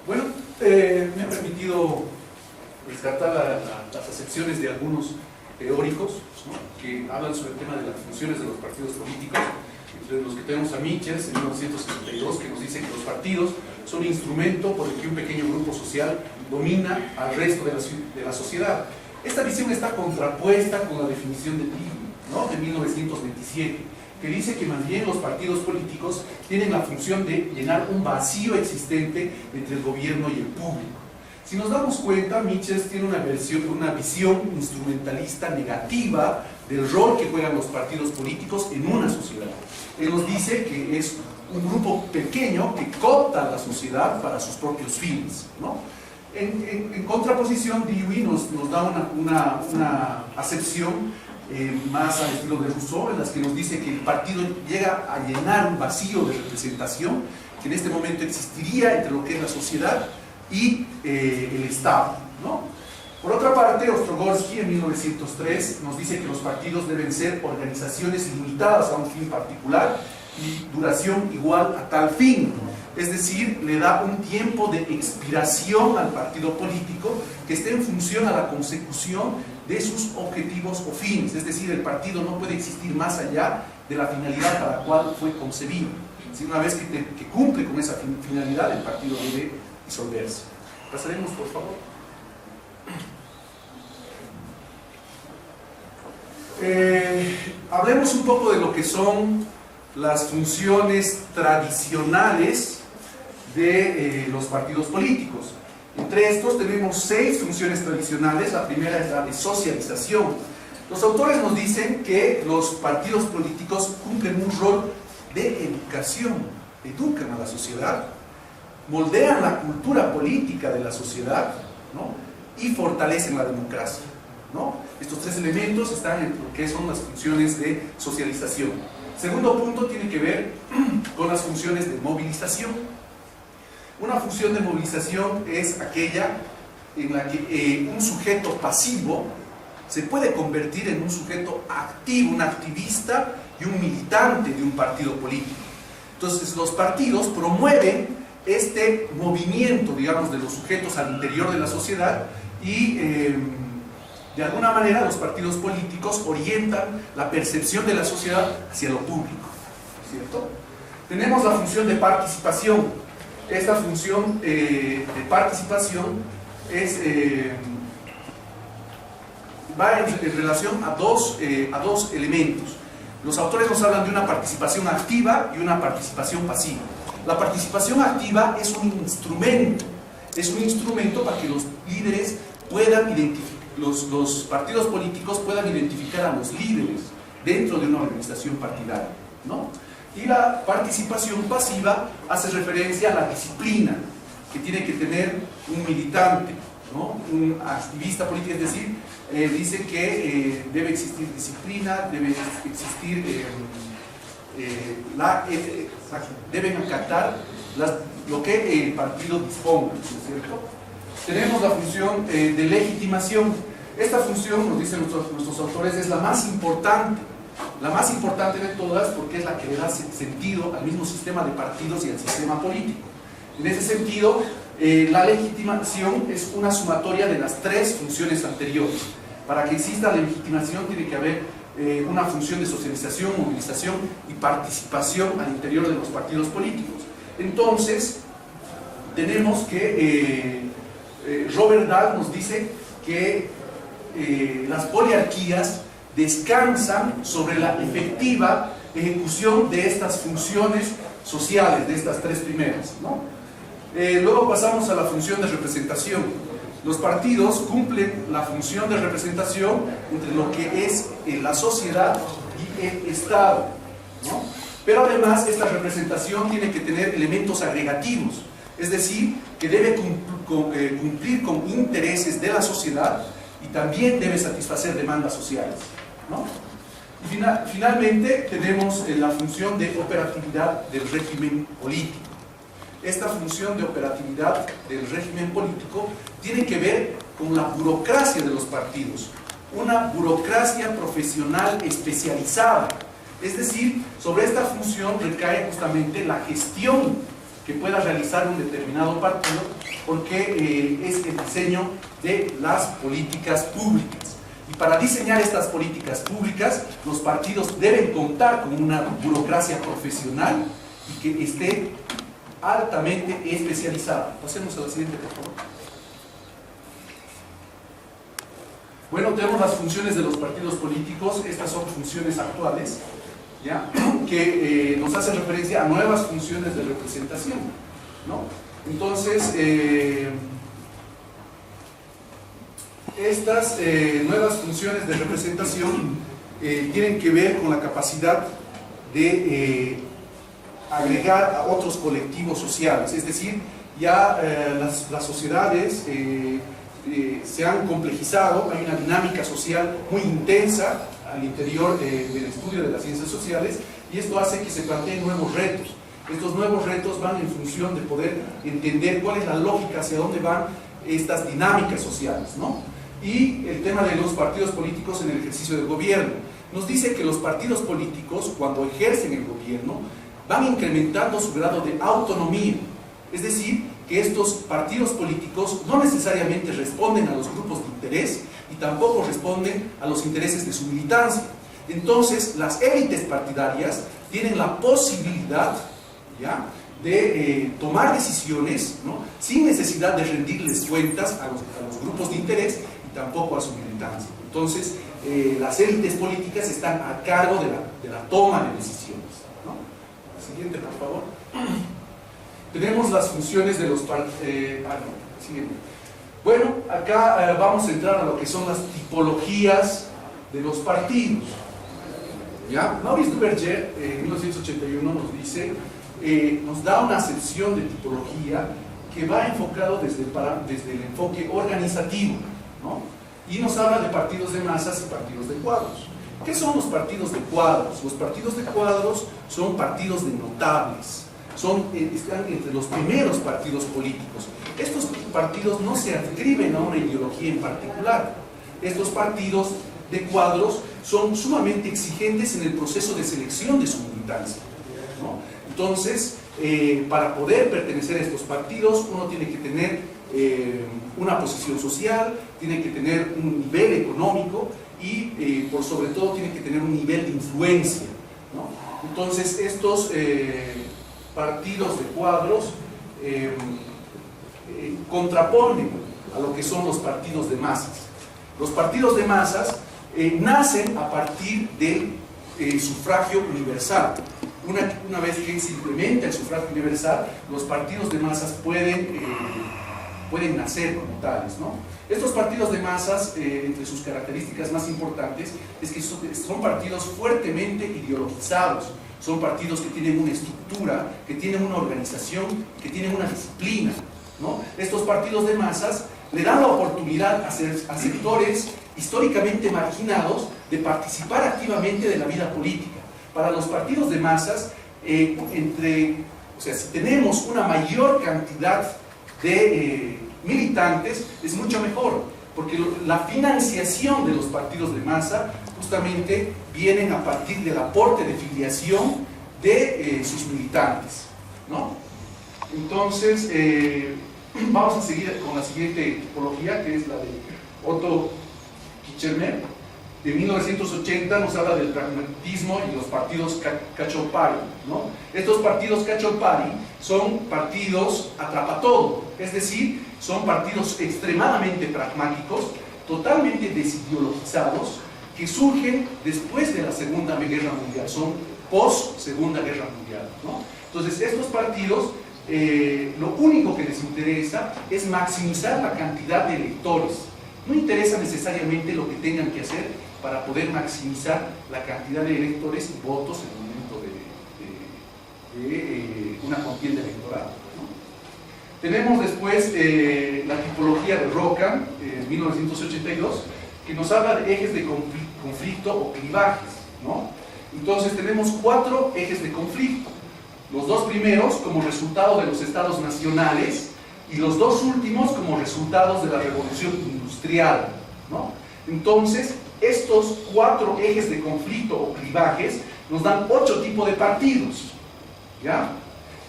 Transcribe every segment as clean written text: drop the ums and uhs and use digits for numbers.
Bueno, me ha permitido rescatar las acepciones de algunos teóricos, ¿no?, que hablan sobre el tema de las funciones de los partidos políticos, entre los que tenemos a Michels en 1962, que nos dice que los partidos son instrumento por el que un pequeño grupo social domina al resto de la sociedad. Esta visión está contrapuesta con la definición de Dewey, ¿no?, de 1927, que dice que más bien los partidos políticos tienen la función de llenar un vacío existente entre el gobierno y el público. Si nos damos cuenta, Michels tiene una visión instrumentalista negativa del rol que juegan los partidos políticos en una sociedad. Él nos dice que es un grupo pequeño que coopta a la sociedad para sus propios fines, ¿no? En contraposición, Dewey nos da una acepción más al estilo de Rousseau, en las que nos dice que el partido llega a llenar un vacío de representación que en este momento existiría entre lo que es la sociedad y el Estado, ¿no? Por otra parte, Ostrogorsky en 1903 nos dice que los partidos deben ser organizaciones limitadas a un fin particular y duración igual a tal fin. Es decir, le da un tiempo de expiración al partido político que esté en función a la consecución de sus objetivos o fines. Es decir, el partido no puede existir más allá de la finalidad para la cual fue concebido. Si una vez que cumple con esa finalidad, el partido debe disolverse. Pasaremos, por favor. Hablemos un poco de lo que son las funciones tradicionales de los partidos políticos. Entre estos tenemos 6 funciones tradicionales. La primera es la de socialización. Los autores nos dicen que los partidos políticos cumplen un rol de educación, educan a la sociedad, moldean la cultura política de la sociedad, ¿no?, y fortalecen la democracia, ¿no? Estos 3 elementos están en lo que son las funciones de socialización. Segundo punto tiene que ver con las funciones de movilización. Una función de movilización es aquella en la que un sujeto pasivo se puede convertir en un sujeto activo, un activista y un militante de un partido político. Entonces, los partidos promueven este movimiento, digamos, de los sujetos al interior de la sociedad y de alguna manera los partidos políticos orientan la percepción de la sociedad hacia lo público, ¿cierto? Tenemos la función de participación. Esta función de participación es, va en relación a dos elementos. Los autores nos hablan de una participación activa y una participación pasiva. La participación activa es un instrumento para que los líderes puedan identificar, los partidos políticos puedan identificar a los líderes dentro de una organización partidaria, ¿no? Y la participación pasiva hace referencia a la disciplina que tiene que tener un militante, ¿no?, un activista político. Es decir, dice que debe existir disciplina, debe existir deben acatar lo que el partido disponga, ¿no es cierto? Tenemos la función de legitimación. Esta función, nos dicen nuestros autores, es la más importante de todas, porque es la que le da sentido al mismo sistema de partidos y al sistema político. En ese sentido, la legitimación es una sumatoria de las 3 funciones anteriores. Para que exista la legitimación tiene que haber una función de socialización, movilización y participación al interior de los partidos políticos. Entonces, tenemos que Robert Dahl nos dice que las poliarquías descansan sobre la efectiva ejecución de estas funciones sociales, de estas 3 primeras, ¿no? Luego pasamos a la función de representación. Los partidos cumplen la función de representación entre lo que es la sociedad y el Estado, ¿no? Pero además esta representación tiene que tener elementos agregativos, es decir, que debe cumplir con intereses de la sociedad y también debe satisfacer demandas sociales, ¿no? Y finalmente tenemos la función de operatividad del régimen político. Esta función de operatividad del régimen político tiene que ver con la burocracia de los partidos, una burocracia profesional especializada. Es decir, sobre esta función recae justamente la gestión que pueda realizar un determinado partido, porque es el diseño de las políticas públicas. Y para diseñar estas políticas públicas, los partidos deben contar con una burocracia profesional y que esté altamente especializada. Pasemos a la siguiente, por favor. Bueno, tenemos las funciones de los partidos políticos. Estas son funciones actuales, ¿ya? Que nos hacen referencia a nuevas funciones de representación, ¿no? Entonces, estas nuevas funciones de representación tienen que ver con la capacidad de agregar a otros colectivos sociales, es decir, ya las sociedades se han complejizado, hay una dinámica social muy intensa al interior del estudio de las ciencias sociales, y esto hace que se planteen nuevos retos. Estos nuevos retos van en función de poder entender cuál es la lógica, hacia dónde van estas dinámicas sociales, ¿no? Y el tema de los partidos políticos en el ejercicio del gobierno. Nos dice que los partidos políticos, cuando ejercen el gobierno, van incrementando su grado de autonomía. Es decir, que estos partidos políticos no necesariamente responden a los grupos de interés y tampoco responden a los intereses de su militancia. Entonces, las élites partidarias tienen la posibilidad, ¿ya?, de tomar decisiones, ¿no?, sin necesidad de rendirles cuentas a los grupos de interés y tampoco a su militancia. Entonces, las élites políticas están a cargo de la toma de decisiones, ¿no? La siguiente, por favor. Tenemos las funciones de los siguiente. Bueno, acá vamos a entrar a lo que son las tipologías de los partidos, ¿ya? Maurice Duverger, en 1981, nos dice, nos da una acepción de tipología que va enfocado desde el enfoque organizativo, ¿no? Y nos habla de partidos de masas y partidos de cuadros. ¿Qué son los partidos de cuadros? Los partidos de cuadros son partidos de notables, están entre los primeros partidos políticos. Estos partidos no se adscriben a una ideología en particular. Estos partidos de cuadros son sumamente exigentes en el proceso de selección de su militancia, ¿no? Entonces, para poder pertenecer a estos partidos, uno tiene que tener una posición social, tiene que tener un nivel económico y, por sobre todo, tiene que tener un nivel de influencia, ¿no? Entonces, estos partidos de cuadros contraponen a lo que son los partidos de masas. Los partidos de masas nacen a partir del sufragio universal. Una vez que se implementa el sufragio universal, los partidos de masas pueden nacer como tales, ¿no? Estos partidos de masas, entre sus características más importantes, es que son partidos fuertemente ideologizados. Son partidos que tienen una estructura, que tienen una organización, que tienen una disciplina, ¿no? Estos partidos de masas le dan la oportunidad a sectores históricamente marginados de participar activamente de la vida política. Para los partidos de masas, si tenemos una mayor cantidad de militantes, es mucho mejor, porque la financiación de los partidos de masa justamente vienen a partir del aporte de filiación de sus militantes, ¿no? Entonces, vamos a seguir con la siguiente tipología, que es la de Otto Kirchner. De 1980 nos habla del pragmatismo y los partidos cachopari, ¿no? Estos partidos cachopari son partidos atrapatodo, es decir, son partidos extremadamente pragmáticos, totalmente desideologizados, que surgen después de la Segunda Guerra Mundial, son post-Segunda Guerra Mundial, ¿no? Entonces, estos partidos, lo único que les interesa es maximizar la cantidad de electores. No interesa necesariamente lo que tengan que hacer para poder maximizar la cantidad de electores y votos en el momento de una contienda electoral, ¿no? Tenemos después la tipología de Roca, en 1982, que nos habla de ejes de conflicto o clivajes, ¿no? Entonces tenemos 4 ejes de conflicto. Los 2 primeros como resultado de los estados nacionales y los 2 últimos como resultados de la revolución industrial, ¿no? Entonces, estos 4 ejes de conflicto o clivajes nos dan 8 tipos de partidos, ¿ya?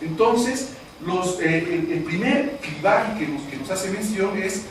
Entonces, El primer clivaje que nos hace mención es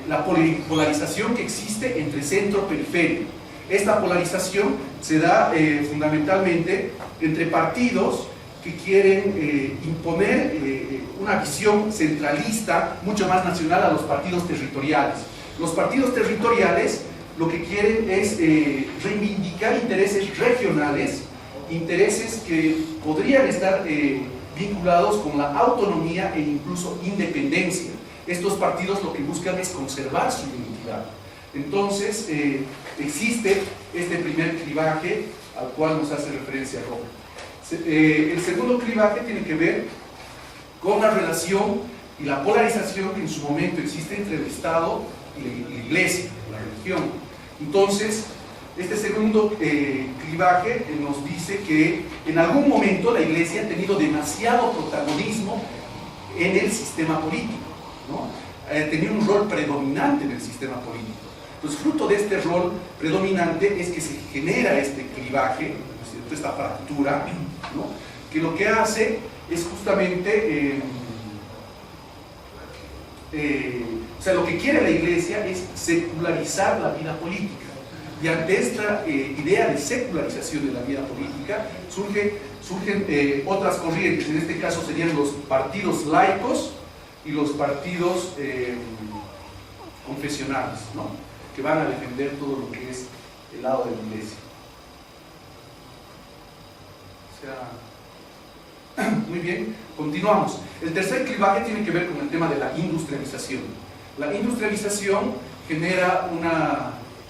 la polarización que existe entre centro-periferia. Esta polarización se da fundamentalmente entre partidos que quieren imponer una visión centralista mucho más nacional a los partidos territoriales. Los partidos territoriales lo que quieren es reivindicar intereses regionales, intereses que podrían estar vinculados con la autonomía e incluso independencia. Estos partidos lo que buscan es conservar su identidad. Entonces, existe este primer clivaje al cual nos hace referencia Roca. El segundo clivaje tiene que ver con la relación y la polarización que en su momento existe entre el Estado y la Iglesia, la religión. Entonces, este segundo clivaje nos dice que en algún momento la Iglesia ha tenido demasiado protagonismo en el sistema político, ¿no? Tenía un rol predominante en el sistema político. Entonces, fruto de este rol predominante es que se genera este clivaje, esta fractura, ¿no? Que lo que hace es justamente, o sea, lo que quiere la Iglesia es secularizar la vida política. Y ante esta idea de secularización de la vida política surgen otras corrientes. En este caso serían los partidos laicos y los partidos confesionales, ¿no? Que van a defender todo lo que es el lado de la Iglesia. O sea, muy bien, continuamos. El tercer clivaje tiene que ver con el tema de la industrialización. La industrialización genera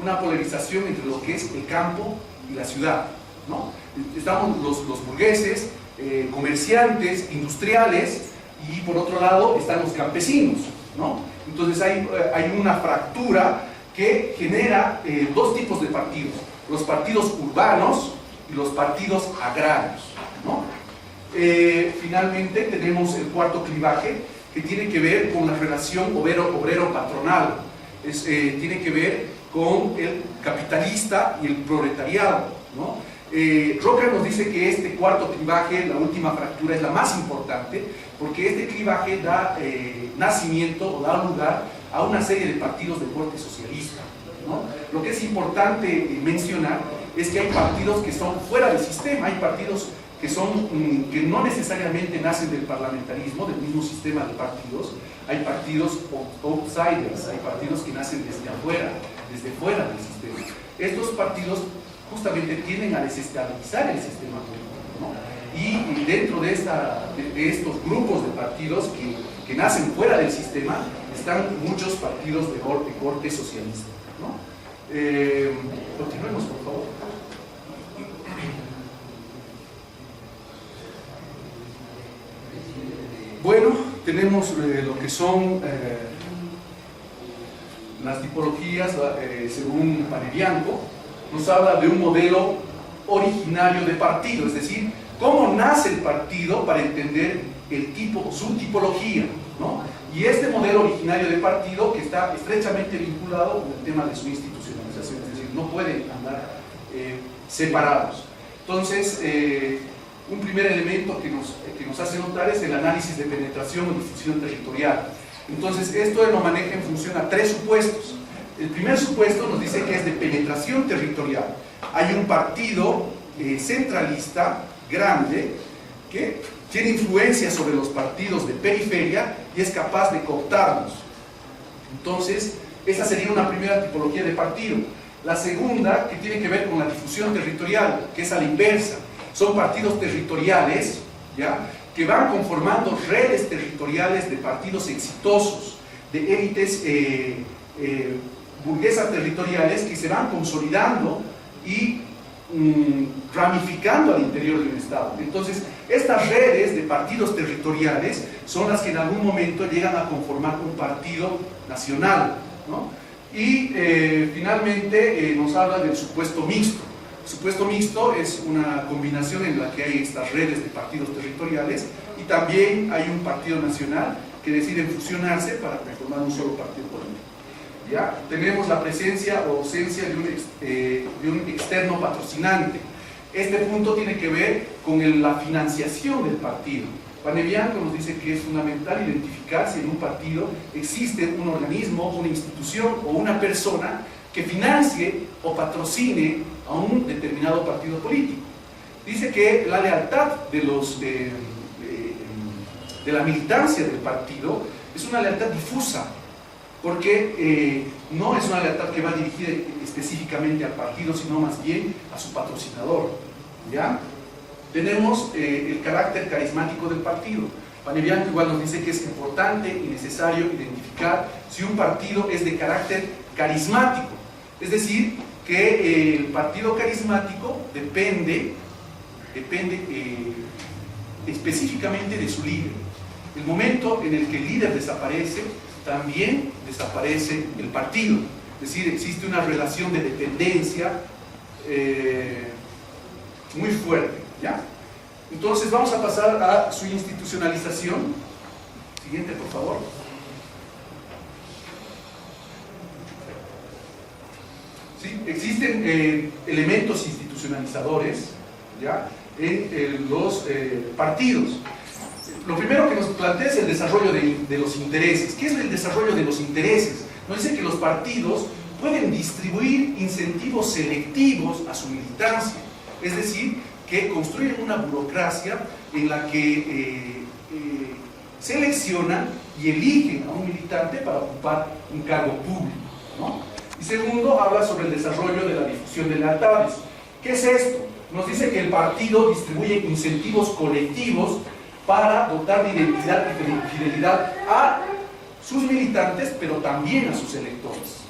una polarización entre lo que es el campo y la ciudad, ¿no? Estamos los burgueses, comerciantes, industriales, y por otro lado están los campesinos, ¿no? Entonces hay una fractura que genera dos tipos de partidos: los partidos urbanos y los partidos agrarios, ¿no? Finalmente tenemos el cuarto clivaje, que tiene que ver con la relación obrero-patronal. Tiene que ver con el capitalista y el proletariado, ¿no? Roca nos dice que este cuarto clivaje, la última fractura, es la más importante, porque este clivaje da nacimiento o da lugar a una serie de partidos de corte socialista, ¿no? Lo que es importante mencionar es que hay partidos que son fuera del sistema, hay partidos que no necesariamente nacen del parlamentarismo, del mismo sistema de partidos. Hay partidos outsiders, hay partidos que nacen desde afuera, desde fuera del sistema. Estos partidos justamente tienden a desestabilizar el sistema político, ¿no? Y dentro de estos grupos de partidos que nacen fuera del sistema están muchos partidos de corte socialista, ¿no? Continuemos, por favor. Bueno, tenemos lo que son las tipologías según Panebianco. Nos habla de un modelo originario de partido, es decir, cómo nace el partido para entender su tipología, ¿no? Y este modelo originario de partido que está estrechamente vinculado con el tema de su institucionalización, es decir, no pueden andar separados. Entonces, un primer elemento que nos hace notar es el análisis de penetración o difusión territorial. Entonces, esto lo maneja en función a tres supuestos. El primer supuesto nos dice que es de penetración territorial. Hay un partido centralista, grande, que tiene influencia sobre los partidos de periferia y es capaz de cooptarlos. Entonces, esa sería una primera tipología de partido. La segunda, que tiene que ver con la difusión territorial, que es a la inversa. Son partidos territoriales, ¿ya?, que van conformando redes territoriales de partidos exitosos, de élites burguesas territoriales que se van consolidando y ramificando al interior de un Estado. Entonces, estas redes de partidos territoriales son las que en algún momento llegan a conformar un partido nacional, ¿no? Y finalmente nos habla del supuesto mixto. El supuesto mixto es una combinación en la que hay estas redes de partidos territoriales y también hay un partido nacional que deciden fusionarse para conformar un solo partido político. ¿Ya? Tenemos la presencia o ausencia de un externo patrocinante. Este punto tiene que ver con la financiación del partido. Panebianco nos dice que es fundamental identificar si en un partido existe un organismo, una institución o una persona que financie o patrocine a un determinado partido político. Dice que la lealtad de la militancia del partido es una lealtad difusa, porque no es una lealtad que va dirigida específicamente al partido, sino más bien a su patrocinador, ¿ya? Tenemos el carácter carismático del partido. Panebianco igual nos dice que es importante y necesario identificar si un partido es de carácter carismático, es decir, que el partido carismático depende específicamente de su líder. El momento en el que el líder desaparece, también desaparece el partido. Es decir, existe una relación de dependencia muy fuerte, ¿ya? Entonces vamos a pasar a su institucionalización. Siguiente, por favor. ¿Sí? Existen elementos institucionalizadores, ¿ya?, en los partidos. Lo primero que nos plantea es el desarrollo de los intereses. ¿Qué es el desarrollo de los intereses? Nos dice que los partidos pueden distribuir incentivos selectivos a su militancia, es decir, que construyen una burocracia en la que seleccionan y eligen a un militante para ocupar un cargo público, ¿no? Y segundo, habla sobre el desarrollo de la difusión de lealtades. ¿Qué es esto? Nos dice que el partido distribuye incentivos colectivos para dotar de identidad y fidelidad a sus militantes, pero también a sus electores.